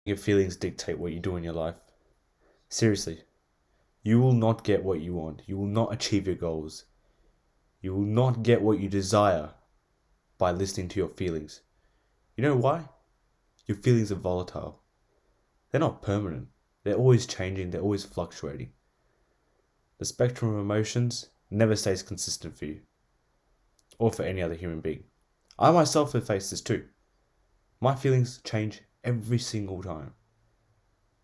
your feelings dictate what you do in your life. Seriously, you will not get what you want. You will not achieve your goals. You will not get what you desire by listening to your feelings. You know why? Your feelings are volatile. They're not permanent. They're always changing. They're always fluctuating. The spectrum of emotions never stays consistent for you or for any other human being. I myself have faced this too. My feelings change every single time.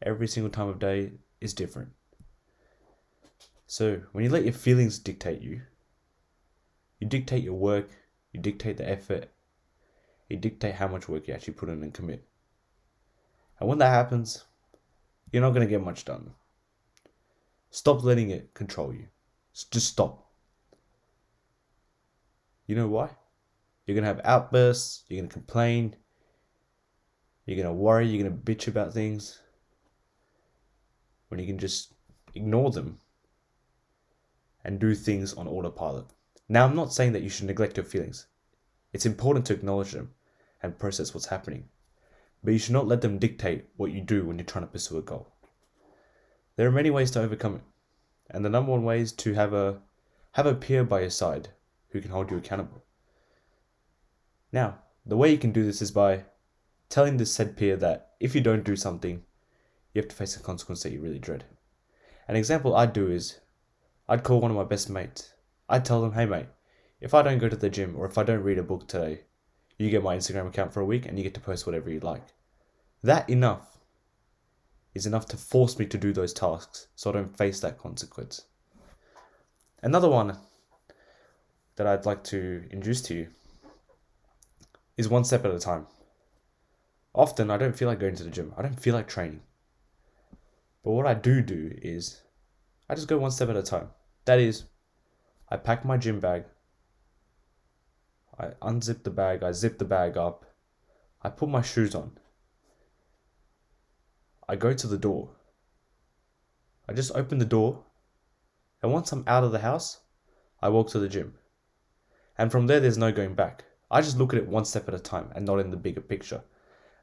Every single time of day is different. So when you let your feelings dictate you, you dictate your work, you dictate the effort, you dictate how much work you actually put in and commit. And when that happens, you're not going to get much done. Stop letting it control you. Just stop. You know why? You're going to have outbursts, you're going to complain, you're going to worry, you're going to bitch about things, when you can just ignore them and do things on autopilot. Now, I'm not saying that you should neglect your feelings. It's important to acknowledge them and process what's happening. But you should not let them dictate what you do when you're trying to pursue a goal. There are many ways to overcome it. And the number one way is to have a peer by your side who can hold you accountable. Now, the way you can do this is by telling this said peer that if you don't do something, you have to face a consequence that you really dread. An example I'd do is, I'd call one of my best mates. I'd tell them, hey mate, if I don't go to the gym or if I don't read a book today, you get my Instagram account for a week and you get to post whatever you like. That is enough to force me to do those tasks so I don't face that consequence. Another one that I'd like to introduce to you is one step at a time. Often I don't feel like going to the gym. I don't feel like training. But what I do is I just go one step at a time. That is, I pack my gym bag, I unzip the bag, I zip the bag up, I put my shoes on, I go to the door, I just open the door, and once I'm out of the house, I walk to the gym. And from there's no going back. I just look at it one step at a time and not in the bigger picture.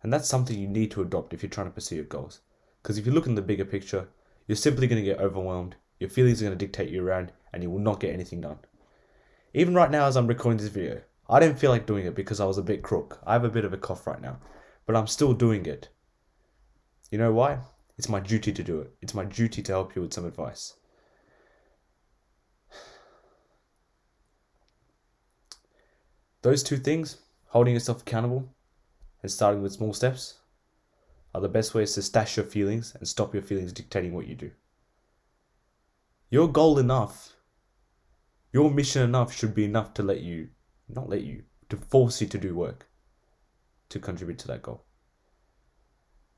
And that's something you need to adopt if you're trying to pursue your goals. Because if you look in the bigger picture, you're simply going to get overwhelmed, your feelings are going to dictate you around, and you will not get anything done. Even right now as I'm recording this video, I didn't feel like doing it because I was a bit crook. I have a bit of a cough right now, but I'm still doing it. You know why? It's my duty to do it. It's my duty to help you with some advice. Those two things, holding yourself accountable and starting with small steps, are the best ways to stash your feelings and stop your feelings dictating what you do. Your goal enough, your mission enough should be enough to to force you to do work to contribute to that goal.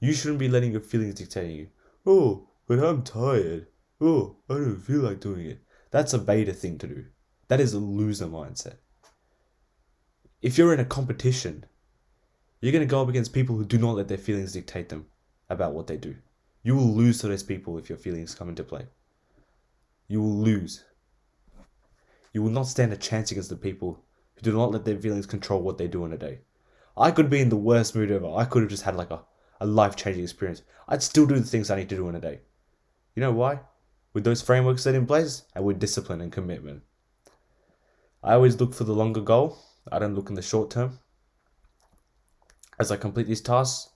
You shouldn't be letting your feelings dictate you. Oh, but I'm tired. Oh, I don't feel like doing it. That's a beta thing to do. That is a loser mindset. If you're in a competition, you're going to go up against people who do not let their feelings dictate them about what they do. You will lose to those people if your feelings come into play. You will lose. You will not stand a chance against the people who do not let their feelings control what they do in a day. I could be in the worst mood ever. I could have just had like a life-changing experience. I'd still do the things I need to do in a day. You know why? With those frameworks set in place and with discipline and commitment. I always look for the longer goal. I don't look in the short term. As I complete these tasks,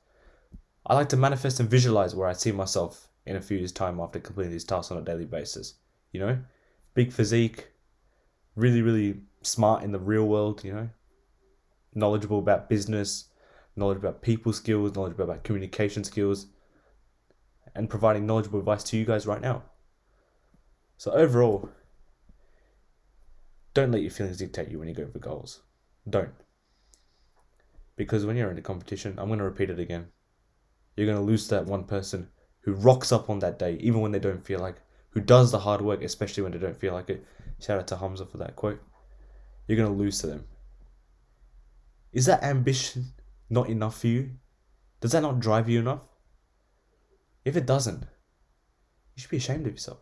I like to manifest and visualize where I see myself in a few years' time after completing these tasks on a daily basis. You know, big physique, really, really smart in the real world, you know, knowledgeable about business, knowledge about people skills, knowledge about communication skills, and providing knowledgeable advice to you guys right now. So overall, don't let your feelings dictate you when you go for goals. Don't. Because when you're in a competition, I'm going to repeat it again. You're going to lose to that one person who rocks up on that day, even when they don't feel like, who does the hard work, especially when they don't feel like it. Shout out to Hamza for that quote. You're going to lose to them. Is that ambition not enough for you? Does that not drive you enough? If it doesn't, you should be ashamed of yourself.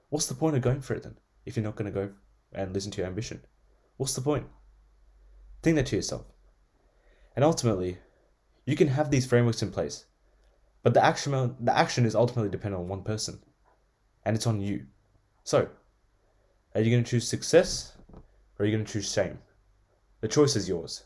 What's the point of going for it then, if you're not going to go and listen to your ambition? What's the point? Think that to yourself. And ultimately, you can have these frameworks in place, But the action is ultimately dependent on one person, and it's on you. So, are you going to choose success, or are you going to choose shame? The choice is yours.